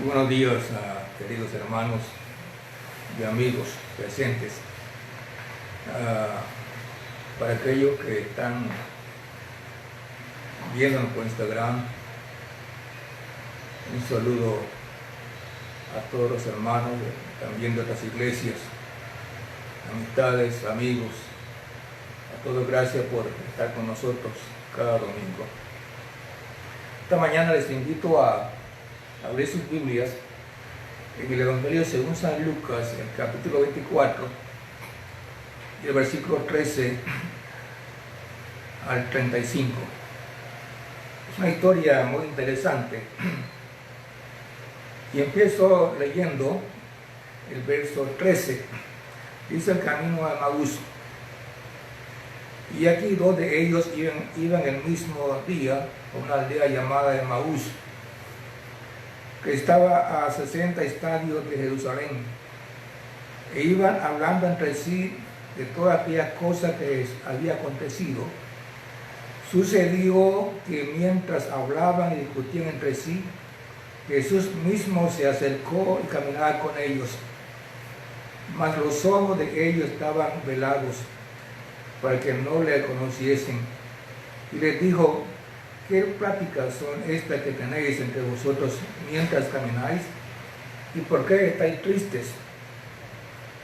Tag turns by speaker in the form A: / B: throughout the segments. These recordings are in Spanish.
A: Buenos días, queridos hermanos y amigos presentes. Para aquellos que están viendo por Instagram, un saludo a todos los hermanos también de otras iglesias, amistades, amigos. A todos gracias por estar con nosotros cada domingo. Esta mañana les invito a abrir sus Biblias en el Evangelio según San Lucas, el capítulo 24, y el versículo 13 al 35. Es una historia muy interesante. Y empiezo leyendo el verso 13. Dice: el camino a Emaús. Y aquí dos de ellos iban el mismo día a una aldea llamada Emaús, que estaba a 60 estadios de Jerusalén, e iban hablando entre sí de todas aquellas cosas que les había acontecido. Sucedió que mientras hablaban y discutían entre sí, Jesús mismo se acercó y caminaba con ellos, mas los ojos de ellos estaban velados, para que no le conociesen. Y les dijo: ¿qué pláticas son estas que tenéis entre vosotros mientras camináis? ¿Y por qué estáis tristes?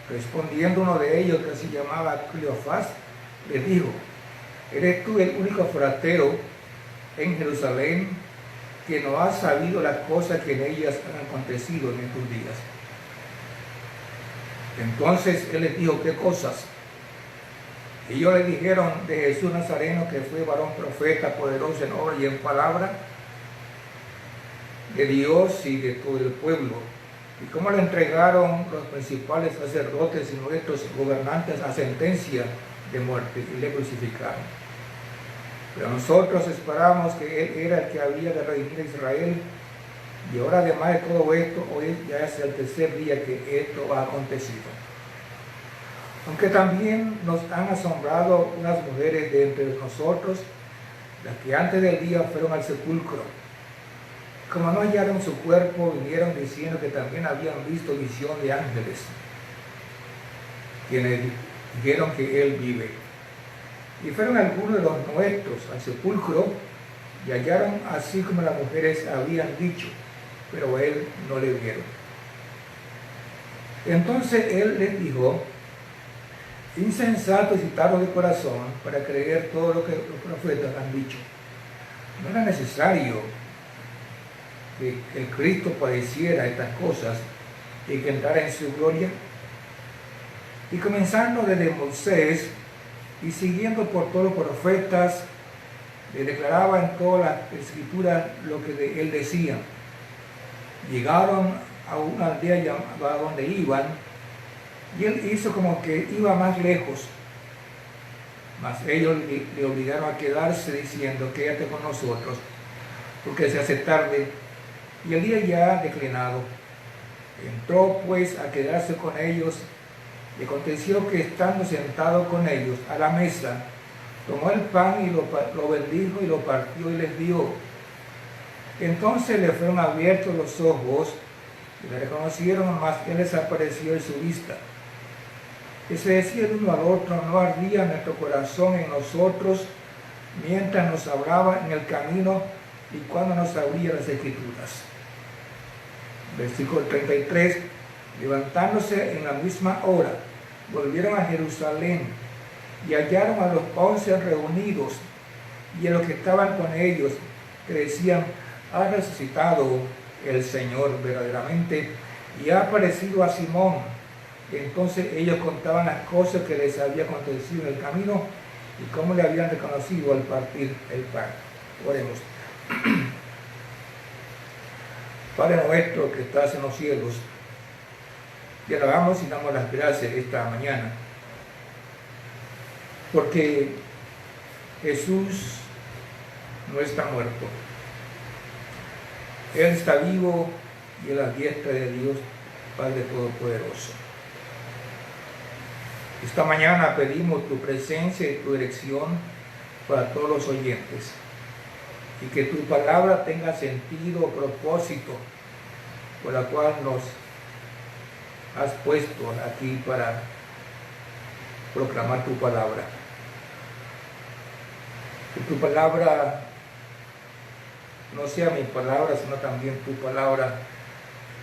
A: Respondiendo uno de ellos, que se llamaba Cleofás, les dijo: ¿eres tú el único forastero en Jerusalén que no has sabido las cosas que en ellas han acontecido en estos días? Entonces él les dijo: ¿qué cosas? Ellos le dijeron: de Jesús Nazareno, que fue varón profeta, poderoso en obra y en palabra de Dios y de todo el pueblo, y cómo le entregaron los principales sacerdotes y nuestros gobernantes a sentencia de muerte y le crucificaron. Pero nosotros esperamos que él era el que había de redimir a Israel, y ahora, además de todo esto, hoy ya es el tercer día que esto ha acontecido. Aunque también nos han asombrado unas mujeres de entre nosotros, las que antes del día fueron al sepulcro. Como no hallaron su cuerpo, vinieron diciendo que también habían visto visión de ángeles, quienes dijeron que él vive. Y fueron algunos de los nuestros al sepulcro, y hallaron así como las mujeres habían dicho, pero a él no le vieron. Entonces él les dijo: insensatos y tardos de corazón para creer todo lo que los profetas han dicho. ¿No era necesario que el Cristo padeciera estas cosas y que entrara en su gloria? Y comenzando desde Moisés y siguiendo por todos los profetas, le declaraba en toda la escritura lo que de él decía. Llegaron a una aldea llamada donde iban, y él hizo como que iba más lejos, mas ellos le obligaron a quedarse, diciendo: quédate con nosotros, porque se hace tarde y el día ya ha declinado. Entró pues a quedarse con ellos, y aconteció que, estando sentado con ellos a la mesa, tomó el pan y lo bendijo y lo partió y les dio. Entonces le fueron abiertos los ojos y le reconocieron, mas él desapareció de su vista. Que se decía el uno al otro: ¿no ardía nuestro corazón en nosotros mientras nos hablaba en el camino y cuando nos abría las escrituras? Versículo 33. Levantándose en la misma hora, volvieron a Jerusalén y hallaron a los 11 reunidos, y a los que estaban con ellos, que decían: ha resucitado el Señor verdaderamente y ha aparecido a Simón. Entonces ellos contaban las cosas que les había acontecido en el camino y cómo le habían reconocido al partir el pan. Oremos. Padre nuestro que estás en los cielos, te alabamos y damos las gracias esta mañana, porque Jesús no está muerto. Él está vivo y a la diestra de Dios, Padre Todopoderoso. Esta mañana pedimos tu presencia y tu dirección para todos los oyentes, y que tu palabra tenga sentido, propósito por la cual nos has puesto aquí para proclamar tu palabra. Que tu palabra no sea mi palabra, sino también tu palabra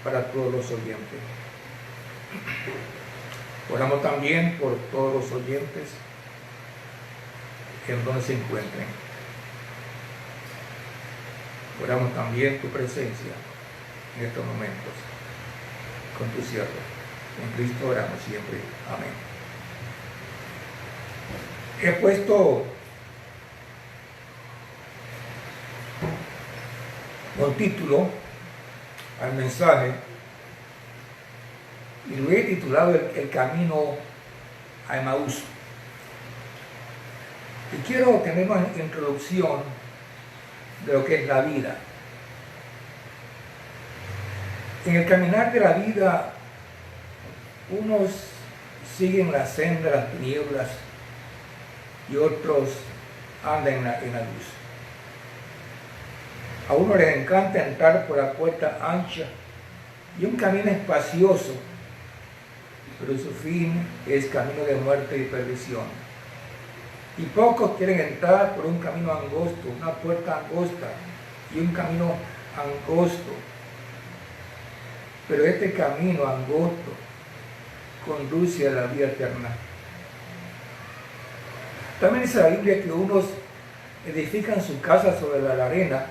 A: para todos los oyentes. Oramos también por todos los oyentes en donde se encuentren. Oramos también tu presencia en estos momentos con tu siervo. En Cristo oramos siempre. Amén. He puesto un título al mensaje y lo he titulado El camino a Emaús. Y quiero tener una introducción de lo que es la vida. En el caminar de la vida, unos siguen la senda de las tinieblas y otros andan en la luz. A uno les encanta entrar por la puerta ancha y un camino espacioso, pero su fin es camino de muerte y perdición. Y pocos quieren entrar por un camino angosto, una puerta angosta y un camino angosto. Pero este camino angosto conduce a la vida eterna. También dice la Biblia que unos edifican su casa sobre la arena,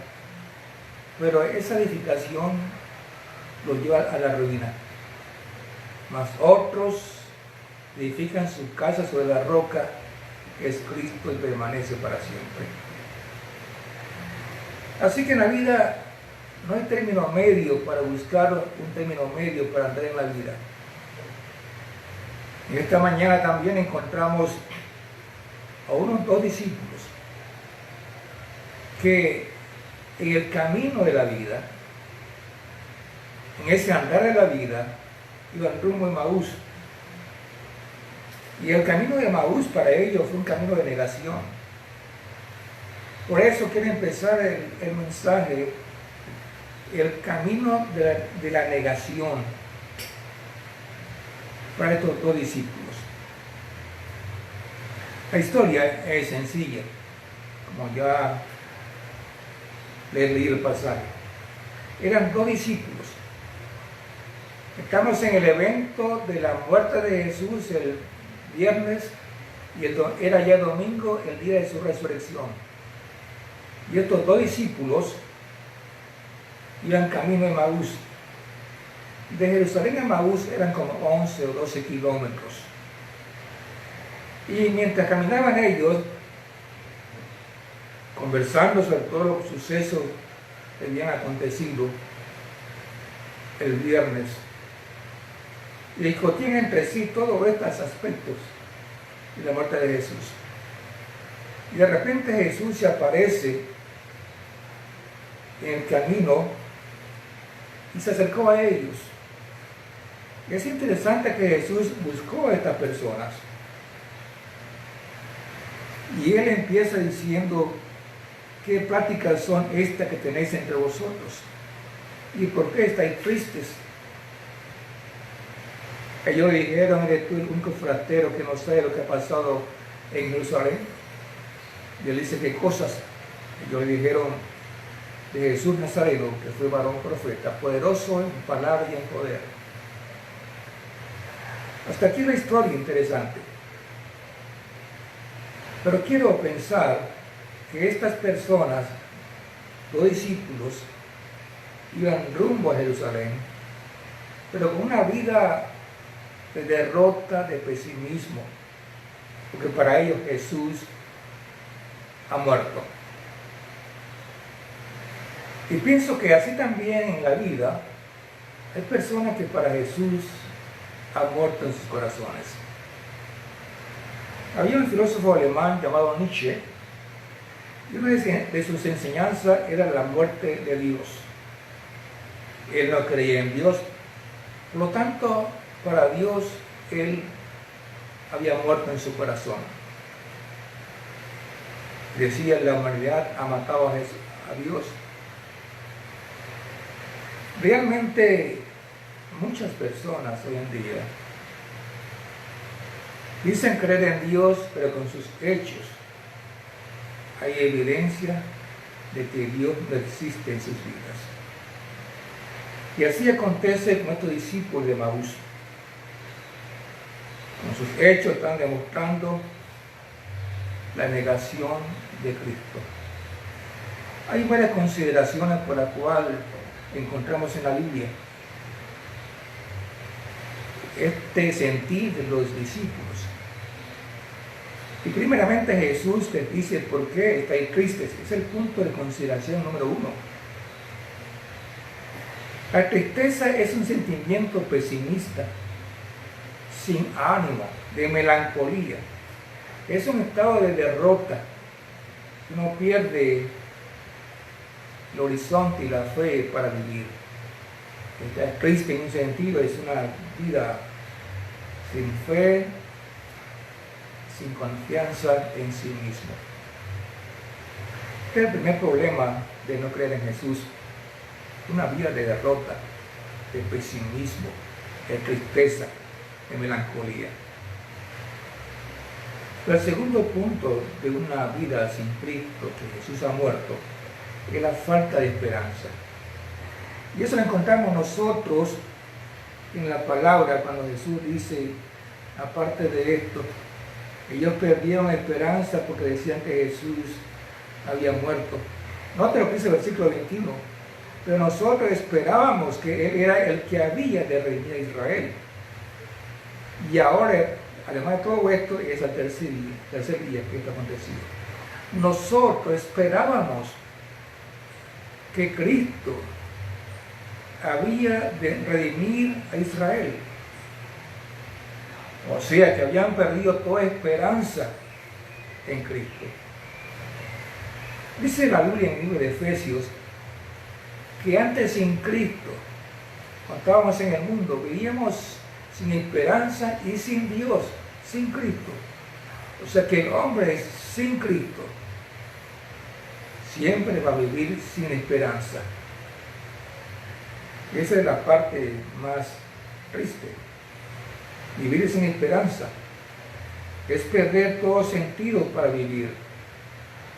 A: pero esa edificación los lleva a la ruina. Mas otros edifican su casa sobre la roca, que es Cristo, y permanece para siempre. Así que en la vida no hay término medio para buscar un término medio para andar en la vida. En esta mañana también encontramos a unos dos discípulos que en el camino de la vida, en ese andar de la vida, iban rumbo a Emaús. Y el camino de Emaús para ellos fue un camino de negación. Por eso quiero empezar el mensaje, el camino de la negación para estos dos discípulos. La historia es sencilla, como ya les leí el pasaje. Eran dos discípulos. Estamos en el evento de la muerte de Jesús el viernes y era ya domingo, el día de su resurrección. Y estos dos discípulos iban camino a Emaús. De Jerusalén a Emaús eran como 11 o 12 kilómetros. Y mientras caminaban ellos, conversando sobre todos los sucesos que habían acontecido el viernes, y discutían entre sí todos estos aspectos de la muerte de Jesús. Y de repente Jesús se aparece en el camino y se acercó a ellos. Y es interesante que Jesús buscó a estas personas. Y él empieza diciendo: ¿qué pláticas son estas que tenéis entre vosotros? ¿Y por qué estáis tristes? Ellos dijeron: ¿eres tú el único forastero que no sabe lo que ha pasado en Jerusalén? Y él dice: ¿qué cosas? Ellos dijeron: de Jesús Nazareno, que fue varón profeta, poderoso en palabra y en poder. Hasta aquí la historia interesante. Pero quiero pensar que estas personas, los discípulos, iban rumbo a Jerusalén, pero con una vida de derrota, de pesimismo, porque para ellos Jesús ha muerto. Y pienso que así también en la vida hay personas que para Jesús han muerto en sus corazones. Había un filósofo alemán llamado Nietzsche, y una de sus enseñanzas era la muerte de Dios. Él no creía en Dios, por lo tanto, para Dios, él había muerto en su corazón. Decía: la humanidad ha matado a Dios. Realmente muchas personas hoy en día dicen creer en Dios, pero con sus hechos hay evidencia de que Dios no existe en sus vidas. Y así acontece con estos discípulos de Emaús. Con sus hechos están demostrando la negación de Cristo. Hay varias consideraciones por las cuales encontramos en la Biblia este sentir de los discípulos. Y primeramente Jesús les dice por qué estáis tristes. Es el punto de consideración número 1. La tristeza es un sentimiento pesimista, sin ánimo, de melancolía. Es un estado de derrota. Uno pierde el horizonte y la fe para vivir. Estar triste en un sentido es una vida sin fe, sin confianza en sí mismo. Este es el primer problema de no creer en Jesús. Una vida de derrota, de pesimismo, de tristeza, de melancolía. El segundo punto de una vida sin Cristo, que Jesús ha muerto, es la falta de esperanza. Y eso lo encontramos nosotros en la palabra cuando Jesús dice, aparte de esto, ellos perdieron esperanza porque decían que Jesús había muerto. Note lo que dice el versículo 21. Pero nosotros esperábamos que Él era el que había de redimir a Israel. Y ahora, además de todo esto, es el tercer día que esto aconteció. Nosotros esperábamos que Cristo había de redimir a Israel. O sea, que habían perdido toda esperanza en Cristo. Dice la Biblia en el libro de Efesios que antes sin Cristo, cuando estábamos en el mundo, vivíamos sin esperanza y sin Dios, sin Cristo. O sea que el hombre sin Cristo siempre va a vivir sin esperanza. Y esa es la parte más triste. Vivir sin esperanza es perder todo sentido para vivir.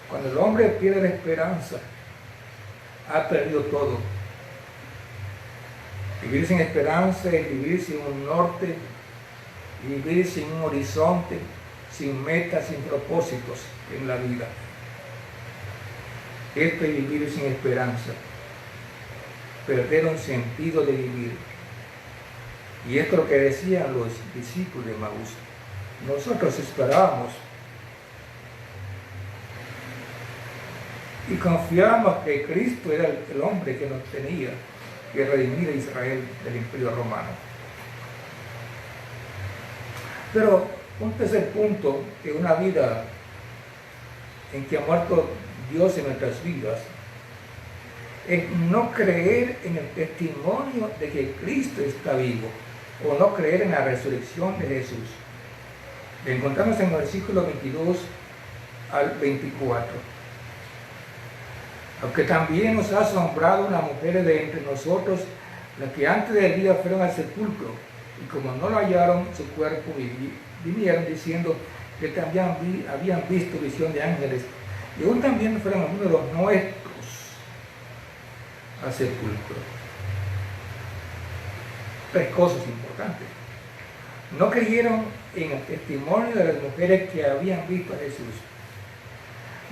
A: Cuando el hombre pierde la esperanza, ha perdido todo. Vivir sin esperanza es vivir sin un norte, vivir sin un horizonte, sin metas, sin propósitos en la vida. Esto es vivir sin esperanza, perder un sentido de vivir. Y esto es lo que decían los discípulos de Emaús. Nosotros esperábamos y confiábamos que Cristo era el hombre que nos tenía que redimir a Israel del Imperio Romano. Pero un tercer punto de una vida en que ha muerto Dios en nuestras vidas es no creer en el testimonio de que Cristo está vivo, o no creer en la resurrección de Jesús. Lo encontramos en el versículo 22 al 24. Aunque también nos ha asombrado una mujer de entre nosotros, las que antes del día fueron al sepulcro, y como no lo hallaron su cuerpo, vinieron diciendo que también habían visto visión de ángeles, y aún también fueron algunos de los nuestros al sepulcro. Tres cosas importantes. No creyeron en el testimonio de las mujeres que habían visto a Jesús.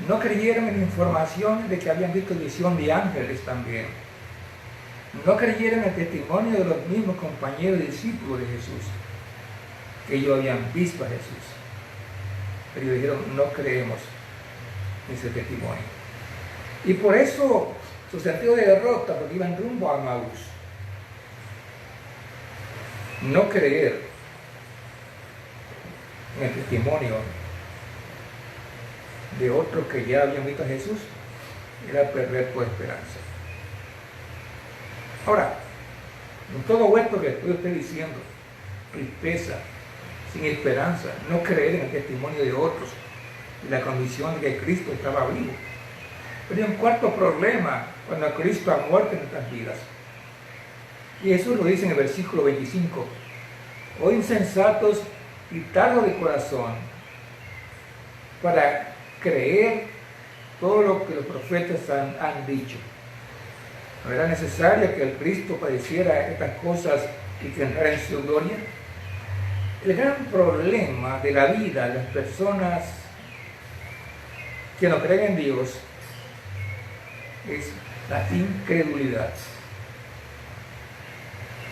A: No creyeron en la información de que habían visto visión de ángeles también. No creyeron en el testimonio de los mismos compañeros y discípulos de Jesús, que ellos habían visto a Jesús. Pero ellos dijeron, no creemos en ese testimonio. Y por eso su sentido de derrota, porque iban rumbo a Emaús. No creer en el testimonio de otros que ya habían visto a Jesús era perder tu esperanza. Ahora, en todo esto que estoy diciendo, tristeza, sin esperanza, no creer en el testimonio de otros y la condición de que Cristo estaba vivo. Pero hay un cuarto problema cuando Cristo ha muerto en nuestras vidas. Y Jesús lo dice en el versículo 25. Oh insensatos y tardos de corazón, para creer todo lo que los profetas han dicho. ¿No era necesario que el Cristo padeciera estas cosas y que entrara en su gloria? El gran problema de la vida de las personas que no creen en Dios es la incredulidad.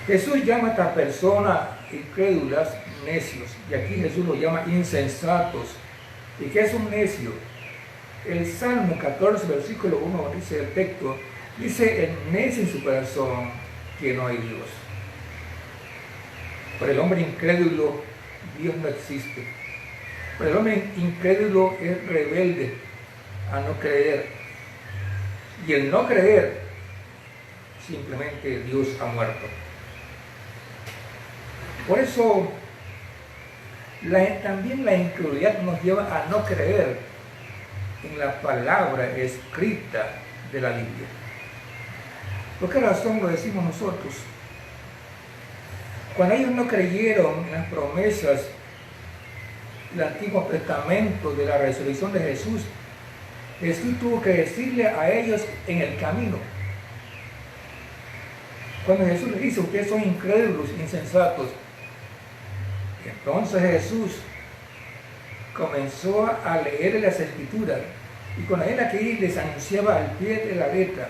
A: Jesús llama a estas personas incrédulas necios, y aquí Jesús los llama insensatos. ¿Y qué es un necio? El Salmo 14, versículo 1, dice el texto, dice: el necio en su corazón que no hay Dios. Para el hombre incrédulo, Dios no existe. Para el hombre incrédulo es rebelde a no creer. Y el no creer, simplemente Dios ha muerto. Por eso, también la incredulidad nos lleva a no creer en la palabra escrita de la Biblia. ¿Por qué razón lo decimos nosotros? Cuando ellos no creyeron en las promesas del Antiguo Testamento de la resurrección de Jesús, Jesús tuvo que decirle a ellos en el camino. Cuando Jesús les dice: ustedes son incrédulos, insensatos, entonces Jesús comenzó a leer las Escrituras, y con él aquí les anunciaba al pie de la letra,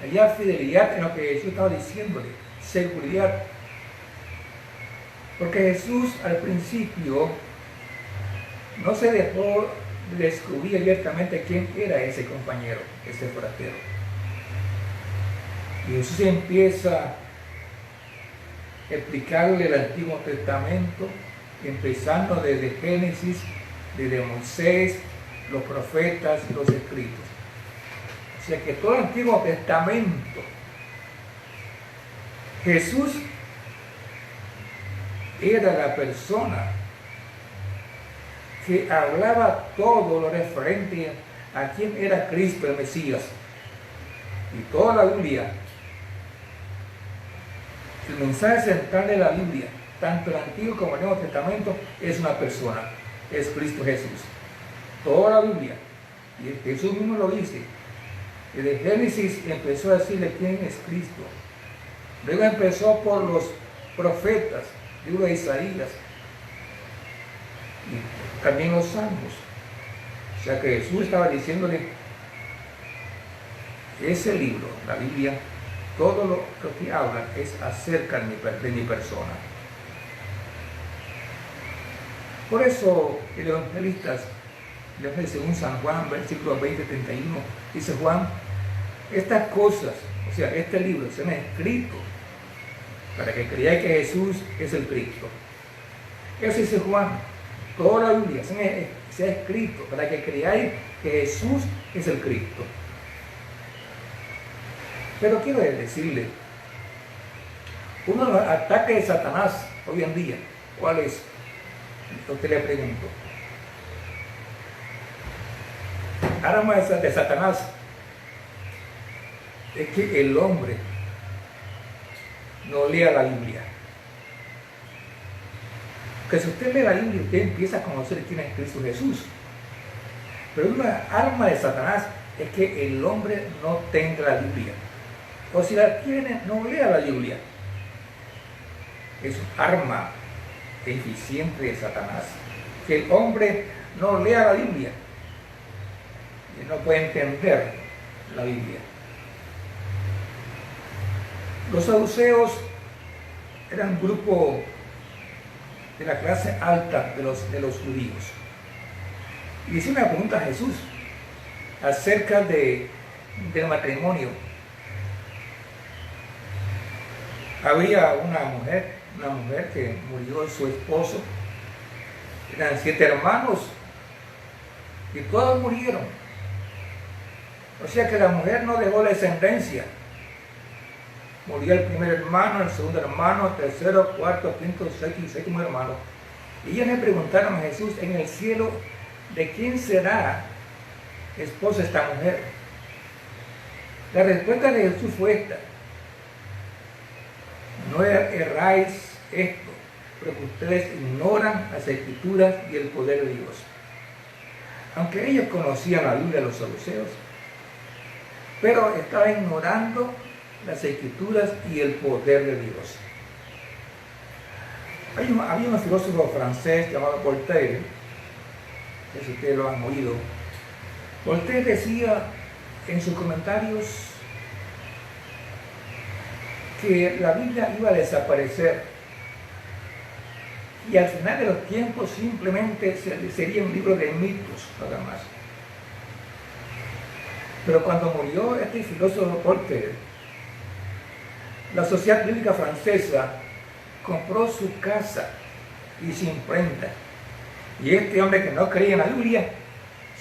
A: había fidelidad en lo que Jesús estaba diciéndole, seguridad. Porque Jesús al principio no se dejó descubrir abiertamente quién era ese compañero, ese forastero. Y Jesús empieza a explicarle el Antiguo Testamento, empezando desde Génesis, desde Moisés, los profetas y los escritos. O sea que todo el Antiguo Testamento, Jesús era la persona que hablaba todo lo referente a quién era Cristo el Mesías. Y toda la Biblia, el mensaje central de la Biblia, tanto el Antiguo como el Nuevo Testamento, es una persona, es Cristo Jesús. Toda la Biblia, y Jesús mismo lo dice. Desde Génesis empezó a decirle quién es Cristo. Luego empezó por los profetas, libro de Isaías, y también los salmos. O sea que Jesús estaba diciéndole: ese libro, la Biblia, todo lo que habla es acerca de mi persona. Por eso el evangelista, según San Juan, versículo 20-31, dice Juan: estas cosas, o sea, este libro, se han escrito para que creáis que Jesús es el Cristo. Eso dice Juan. Toda la Biblia se ha escrito para que creáis que Jesús es el Cristo. Pero quiero decirle, uno de los ataques de Satanás hoy en día, ¿cuál es? A usted le pregunto. Arma de Satanás es que el hombre no lea la Biblia. Que si usted lee la Biblia, usted empieza a conocer quién es Cristo Jesús. Pero una arma de Satanás es que el hombre no tenga la Biblia. O si la tiene, no lea la Biblia. Es un arma eficiente de Satanás. Que el hombre no lea la Biblia. Y no puede entender la Biblia. Los saduceos eran un grupo de la clase alta de los judíos. Y hice una pregunta a Jesús acerca del matrimonio. Había una mujer que murió su esposo. Eran 7 hermanos y todos murieron. O sea que la mujer no dejó descendencia. Murió el primer hermano, el segundo hermano, el tercero, cuarto, quinto, sexto y séptimo hermano. Y ellos le preguntaron a Jesús en el cielo: ¿de quién será esposa esta mujer? La respuesta de Jesús fue esta: no erráis esto, porque ustedes ignoran las Escrituras y el poder de Dios. Aunque ellos conocían la Biblia de los saduceos, pero estaban ignorando las Escrituras y el poder de Dios. Había un filósofo francés llamado Voltaire, no sé si ustedes lo han oído. Voltaire decía en sus comentarios que la Biblia iba a desaparecer y al final de los tiempos simplemente sería un libro de mitos, nada más. Pero cuando murió este filósofo Voltaire, la Sociedad Bíblica Francesa compró su casa y su imprenta. Y este hombre que no creía en la Biblia,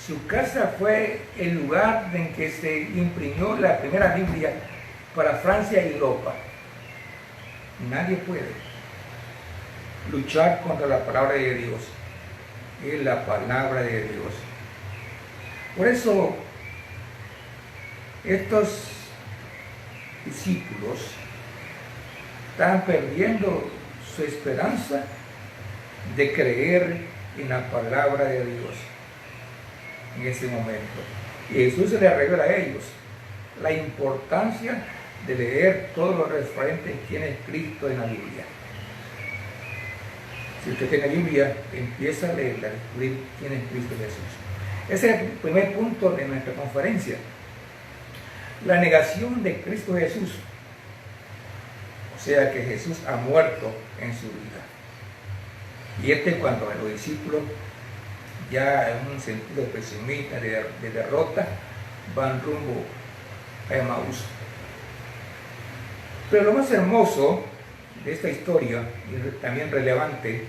A: su casa fue el lugar en que se imprimió la primera Biblia para Francia y Europa. Nadie puede luchar contra la palabra de Dios. Es la palabra de Dios. Por eso, estos discípulos están perdiendo su esperanza de creer en la palabra de Dios en ese momento. Y Jesús se les revela a ellos la importancia de leer todos los referentes de quién es Cristo en la Biblia. Si usted tiene Biblia, empieza a leerla, a descubrir quién es Cristo Jesús. Ese es el primer punto de nuestra conferencia. La negación de Cristo Jesús. O sea que Jesús ha muerto en su vida. Y cuando los discípulos, ya en un sentido pesimista de derrota, van rumbo a Emaús. Pero lo más hermoso de esta historia, y también relevante,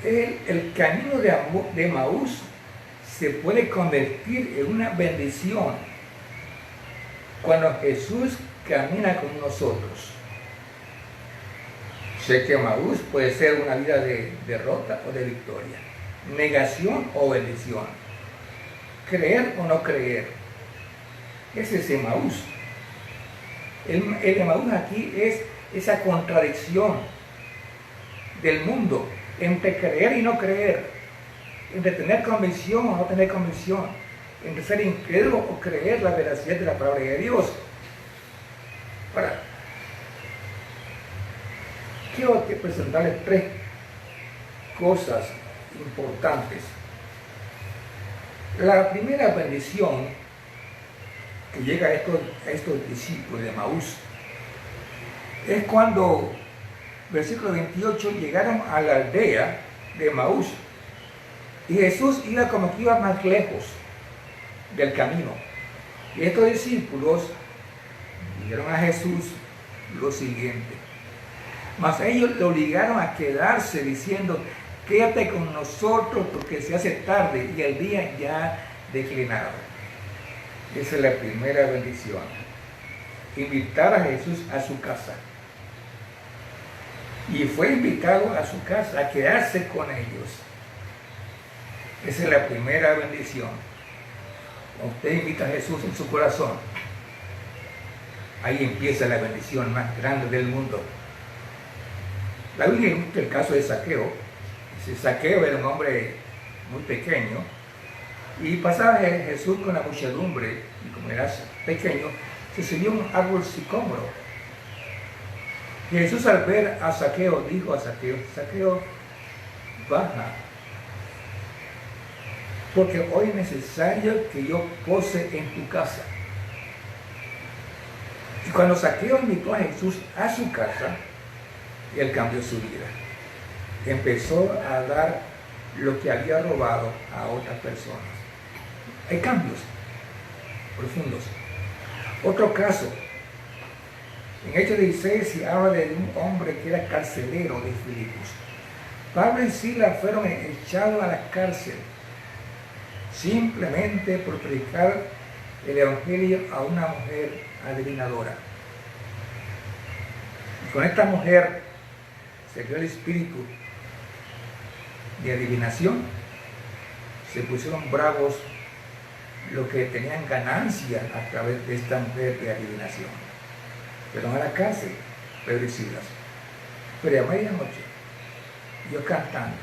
A: el camino de Emaús se puede convertir en una bendición cuando Jesús camina con nosotros. Sé que Emaús puede ser una vida de derrota o de victoria, negación o bendición, creer o no creer. Ese es Emaús. El Emaús aquí es esa contradicción del mundo entre creer y no creer, entre tener convicción o no tener convicción, entre ser incrédulo o creer la veracidad de la palabra de Dios. Ahora, quiero presentarles tres cosas importantes. La primera bendición que llega a estos discípulos de Emaús es cuando, versículo 28, llegaron a la aldea de Emaús y Jesús iba como que iba más lejos del camino. Y estos discípulos dijeron a Jesús lo siguiente, mas ellos le obligaron a quedarse diciendo, quédate con nosotros porque se hace tarde y el día ya declinado. Esa es la primera bendición, invitar a Jesús a su casa. Y fue invitado a su casa a quedarse con ellos. Esa es la primera bendición. Cuando usted invita a Jesús en su corazón, ahí empieza la bendición más grande del mundo. La Biblia muestra el caso de Zaqueo. Zaqueo era un hombre muy pequeño y pasaba Jesús con la muchedumbre y como era pequeño, se subió a un árbol sicómoro. Y Jesús al ver a Zaqueo dijo a Zaqueo, Zaqueo, baja, porque hoy es necesario que yo pose en tu casa. Y cuando Zaqueo invitó a Jesús a su casa, él cambió su vida. Empezó a dar lo que había robado a otras personas. Hay cambios profundos. Otro caso, en Hechos 16 se habla de un hombre que era carcelero de Filipos. Pablo y Silas fueron echados a la cárcel simplemente por predicar el evangelio a una mujer adivinadora. Y con esta mujer se dio el espíritu de adivinación, se pusieron bravos los que tenían ganancia a través de esta mujer de adivinación. Fueron a la cárcel Pedro y Silas. Pero a medianoche, yo cantando,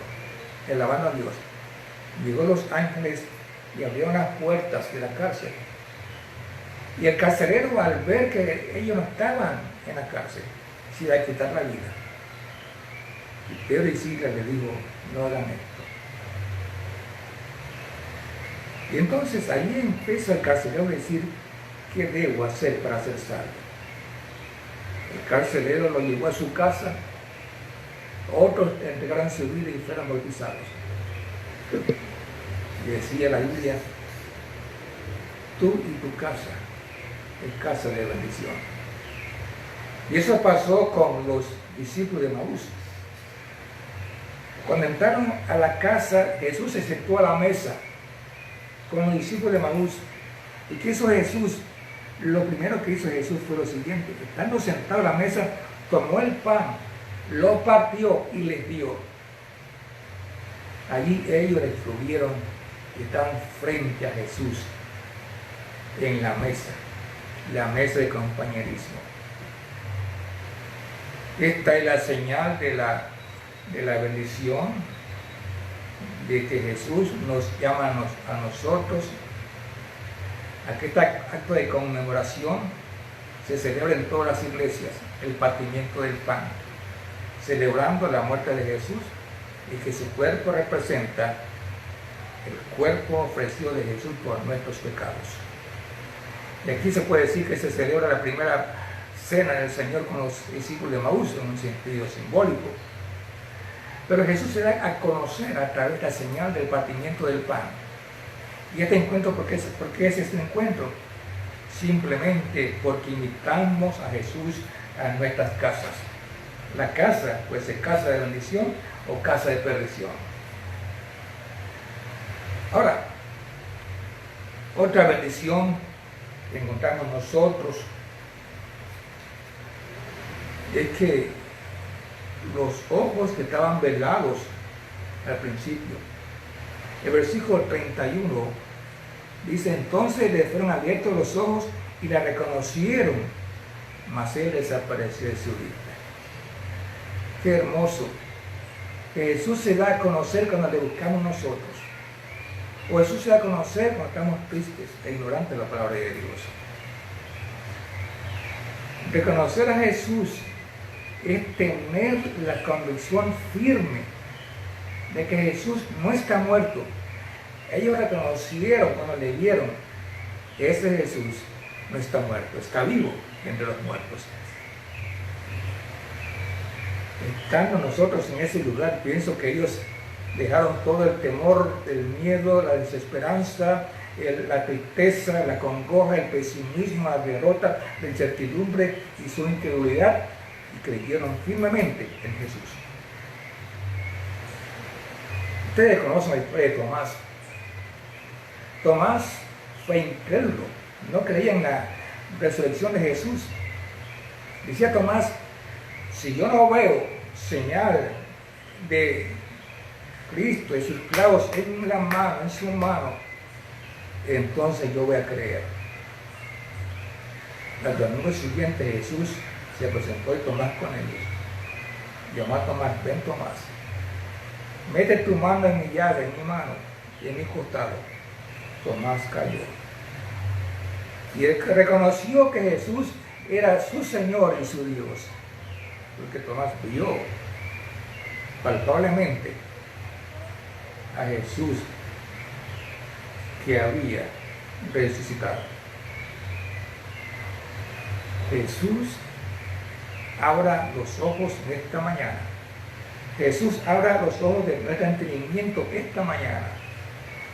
A: alabando a Dios, llegó los ángeles y abrieron las puertas de la cárcel. Y el carcelero, al ver que ellos no estaban en la cárcel, se iba a quitar la vida. Y Pedro y Silas le dijo, no hagan esto. Y entonces allí empezó el carcelero a decir, ¿qué debo hacer para ser salvo? El carcelero lo llevó a su casa, otros entregaron su vida y fueron bautizados. Y decía la Biblia, tú y tu casa es casa de bendición. Y eso pasó con los discípulos de Maús. Cuando entraron a la casa, Jesús se sentó a la mesa con los discípulos de Maús. ¿Y qué hizo Jesús? Lo primero que hizo Jesús fue lo siguiente: estando sentado a la mesa, tomó el pan, lo partió y les dio. Allí ellos les tuvieron y estaban frente a Jesús en la mesa de compañerismo. Esta es la señal de la bendición, de que Jesús nos llama a nosotros a que este acto de conmemoración se celebra en todas las iglesias, el partimiento del pan, celebrando la muerte de Jesús y que su cuerpo representa el cuerpo ofrecido de Jesús por nuestros pecados. Y aquí se puede decir que se celebra la primera cena del Señor con los discípulos de Maús en un sentido simbólico. Pero Jesús se da a conocer a través de la señal del partimiento del pan. Y este encuentro, ¿por qué es este encuentro? Simplemente porque invitamos a Jesús a nuestras casas. La casa, pues, es casa de bendición o casa de perdición. Ahora, otra bendición que encontramos nosotros es que los ojos que estaban velados al principio, el versículo 31 dice, entonces le fueron abiertos los ojos y la reconocieron, mas él desapareció de su vista. Qué hermoso que Jesús se da a conocer cuando le buscamos nosotros, o Jesús se da a conocer cuando estamos tristes e ignorantes de la palabra de Dios. Reconocer a Jesús es tener la convicción firme de que Jesús no está muerto. Ellos reconocieron cuando le vieron que ese Jesús no está muerto, está vivo entre los muertos. Estando nosotros en ese lugar, pienso que ellos dejaron todo el temor, el miedo, la desesperanza, la tristeza, la congoja, el pesimismo, la derrota, la incertidumbre y su incredulidad, y creyeron firmemente en Jesús. Ustedes conocen la historia de Tomás. Tomás fue incrédulo, no creía en la resurrección de Jesús. Decía Tomás, si yo no veo señal de Cristo, de sus clavos en la mano, en su mano, entonces yo voy a creer. El domingo siguiente Jesús se presentó y Tomás con ellos. Llamó a Tomás, ven Tomás, mete tu mano en mi llaga, en mi mano y en mi costado. Tomás cayó. Y él reconoció que Jesús era su Señor y su Dios, porque Tomás vio palpablemente a Jesús que había resucitado. Jesús abra los ojos de esta mañana. Jesús abra los ojos de nuestro entendimiento esta mañana.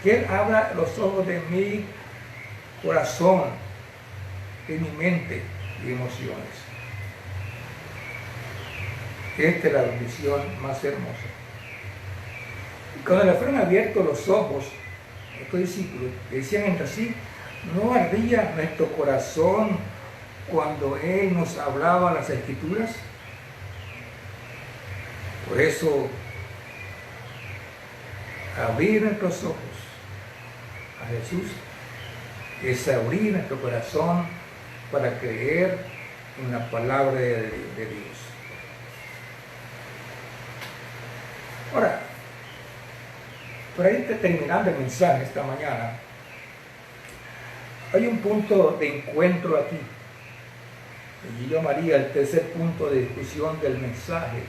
A: Que Él abra los ojos de mi corazón, de mi mente y emociones. Esta es la bendición más hermosa. Y cuando le fueron abiertos los ojos, estos discípulos decían entre sí, ¿no ardía nuestro corazón cuando Él nos hablaba las Escrituras? Por eso, abrir nuestros ojos a Jesús es abrir nuestro corazón para creer en la palabra de Dios. para ir terminando el mensaje esta mañana, hay un punto de encuentro aquí. Y yo llamaría el tercer punto de discusión del mensaje.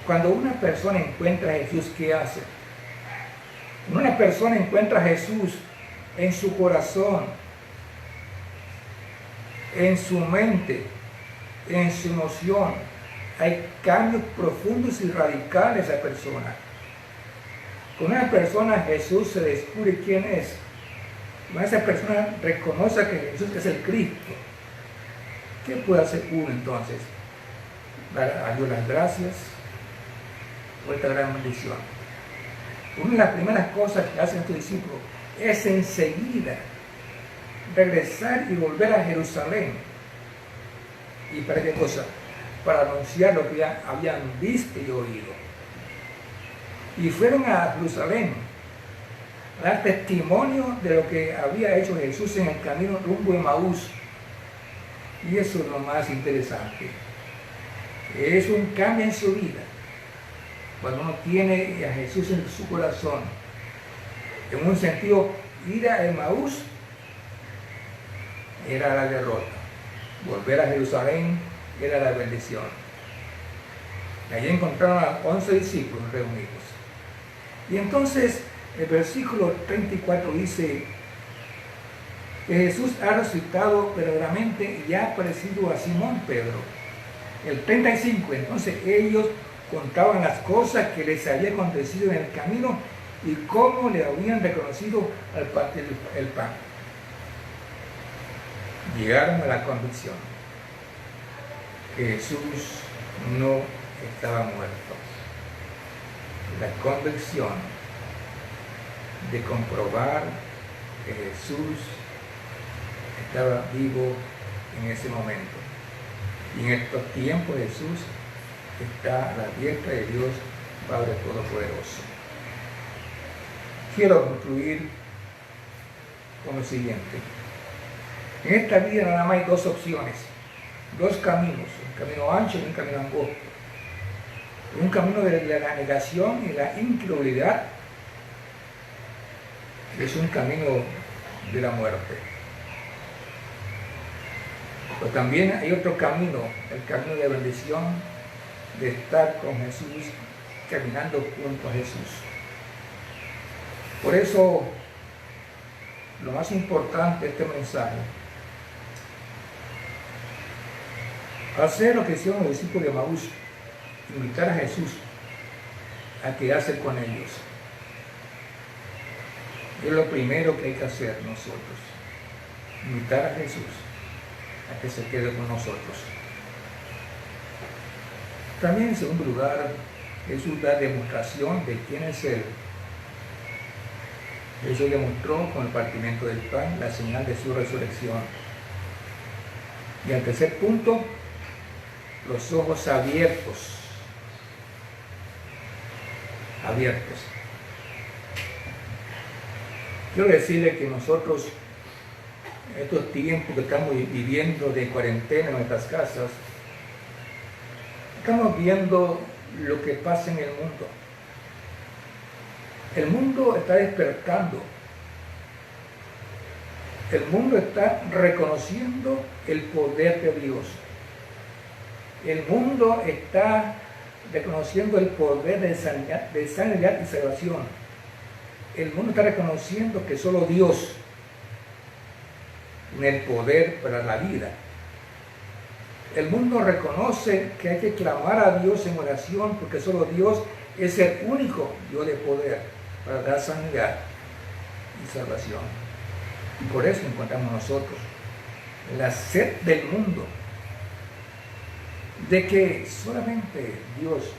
A: Cuando una persona encuentra a Jesús, ¿qué hace? Cuando una persona encuentra a Jesús en su corazón, en su mente, en su emoción, hay cambios profundos y radicales en esa persona. Con una persona Jesús se descubre quién es. Cuando esa persona reconoce que Jesús es el Cristo, ¿qué puede hacer uno entonces? Dar a Dios las gracias por esta gran bendición. Una de las primeras cosas que hacen estos discípulos es enseguida regresar y volver a Jerusalén. ¿Y para qué cosa? Para anunciar lo que ya habían visto y oído. Y fueron a Jerusalén a dar testimonio de lo que había hecho Jesús en el camino rumbo a Emaús. Y eso es lo más interesante. Es un cambio en su vida. Cuando uno tiene a Jesús en su corazón, en un sentido, ir a Emaús era la derrota. Volver a Jerusalén era la bendición. Y allí encontraron a 11 discípulos reunidos. Y entonces el versículo 34 dice que Jesús ha resucitado verdaderamente y ha aparecido a Simón Pedro. El 35, entonces ellos contaban las cosas que les había acontecido en el camino y cómo le habían reconocido al partir el pan. Llegaron a la convicción que Jesús no estaba muerto. La convicción de comprobar que Jesús estaba vivo en ese momento. Y en estos tiempos Jesús está a la diestra de Dios Padre Todopoderoso. Quiero concluir con lo siguiente. En esta vida nada más hay dos opciones, dos caminos, un camino ancho y un camino angosto. Un camino de la negación y la incredulidad es un camino de la muerte. Pero también hay otro camino, el camino de bendición, de estar con Jesús, caminando junto a Jesús. Por eso, lo más importante de este mensaje, hacer lo que hicieron los discípulos de Emaús, invitar a Jesús a quedarse con ellos. Es lo primero que hay que hacer nosotros, invitar a Jesús a que se quede con nosotros. También, en segundo lugar, Jesús da demostración de quién es Él. Jesús demostró con el partimiento del pan la señal de su resurrección. Y al tercer punto, los ojos abiertos. Abiertos. Quiero decirle que nosotros, en estos tiempos que estamos viviendo de cuarentena en nuestras casas, estamos viendo lo que pasa en el mundo. El mundo está despertando. El mundo está reconociendo el poder de Dios. El mundo está reconociendo el poder de sanidad y salvación. El mundo está reconociendo que solo Dios tiene el poder para la vida. El mundo reconoce que hay que clamar a Dios en oración porque solo Dios es el único Dios de poder para dar sanidad y salvación. Y por eso encontramos nosotros la sed del mundo de que solamente Dios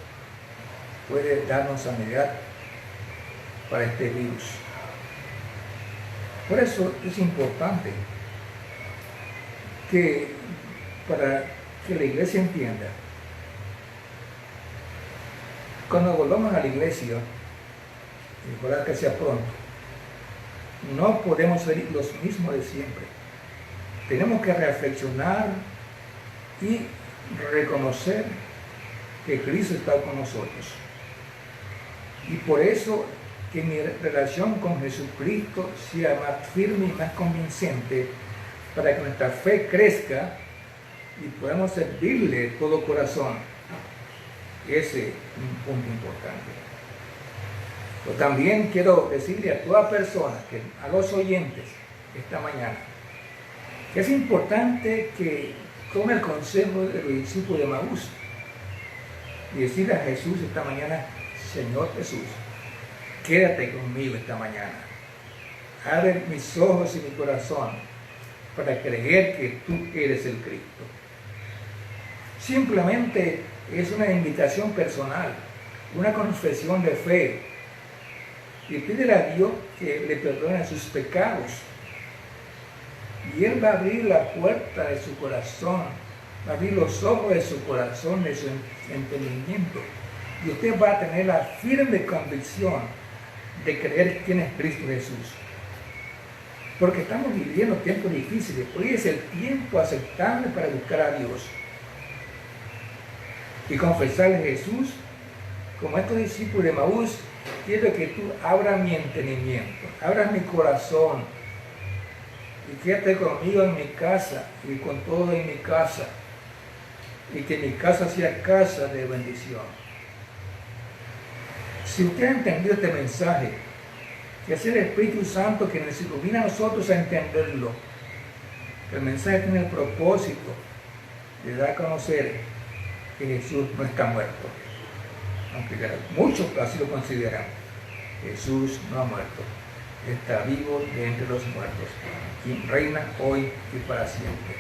A: puede darnos sanidad para este virus. Por eso es importante que para que la iglesia entienda, cuando volvamos a la iglesia, y ojalá que sea pronto, no podemos ser los mismos de siempre. Tenemos que reflexionar y reconocer que Cristo está con nosotros. Y por eso que mi relación con Jesucristo sea más firme y más convincente para que nuestra fe crezca y podamos servirle de todo corazón. Ese es un punto importante. Pero también quiero decirle a toda persona, a los oyentes esta mañana, que es importante que tome el consejo de los discípulos de Emaús y decirle a Jesús esta mañana: Señor Jesús, quédate conmigo esta mañana. Abre mis ojos y mi corazón para creer que tú eres el Cristo. Simplemente es una invitación personal, una confesión de fe. Y pídele a Dios que le perdone sus pecados. Y Él va a abrir la puerta de su corazón, va a abrir los ojos de su corazón, de su entendimiento. Y usted va a tener la firme convicción de creer quién es Cristo Jesús. Porque estamos viviendo tiempos difíciles. Hoy es el tiempo aceptable para buscar a Dios y confesarle a Jesús. Como estos discípulos de Emaús, quiero que tú abras mi entendimiento, abras mi corazón y quédate conmigo en mi casa y con todo en mi casa, y que mi casa sea casa de bendición. Si usted ha entendido este mensaje, que es el Espíritu Santo que nos ilumina a nosotros a entenderlo, el mensaje tiene el propósito de dar a conocer que Jesús no está muerto, aunque muchos así lo consideran. Jesús no ha muerto, está vivo de entre los muertos y reina hoy y para siempre.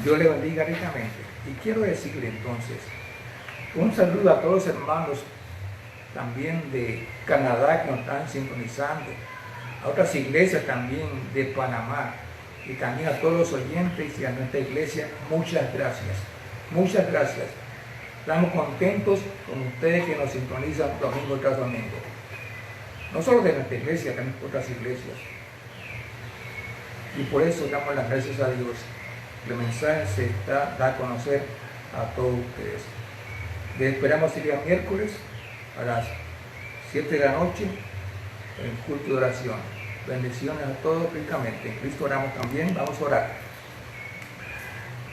A: Dios le bendiga ricamente. Y quiero decirle entonces un saludo a todos los hermanos también de Canadá que nos están sintonizando, a otras iglesias también de Panamá, y también a todos los oyentes y a nuestra iglesia. Muchas gracias, muchas gracias. Estamos contentos con ustedes que nos sintonizan domingo tras domingo, no solo de nuestra iglesia, también de otras iglesias, y por eso damos las gracias a Dios. El mensaje se da a conocer a todos ustedes. Les esperamos el día miércoles a las 7 de la noche en el culto de oración. Bendiciones a todos ricamente. En Cristo oramos también. Vamos a orar.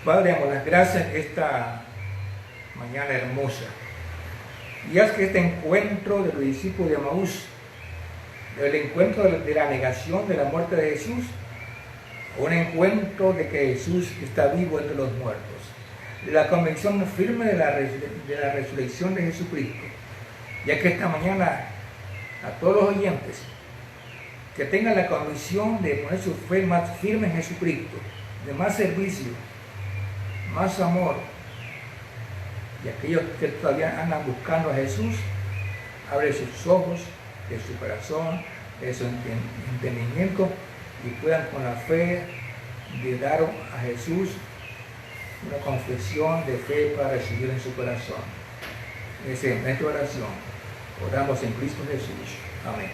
A: Padre, damos las gracias esta mañana hermosa. Y haz que este encuentro de los discípulos de Emaús, el encuentro de la negación de la muerte de Jesús, un encuentro de que Jesús está vivo entre los muertos, de la convicción firme de la resurrección de Jesucristo, ya que esta mañana a todos los oyentes que tengan la convicción de poner su fe más firme en Jesucristo, de más servicio, más amor, y aquellos que todavía andan buscando a Jesús, abre sus ojos, de su corazón, de su entendimiento, y puedan con la fe de dar a Jesús una confesión de fe para recibir en su corazón. Esa es nuestra oración. Oramos en Cristo Jesús. Amén.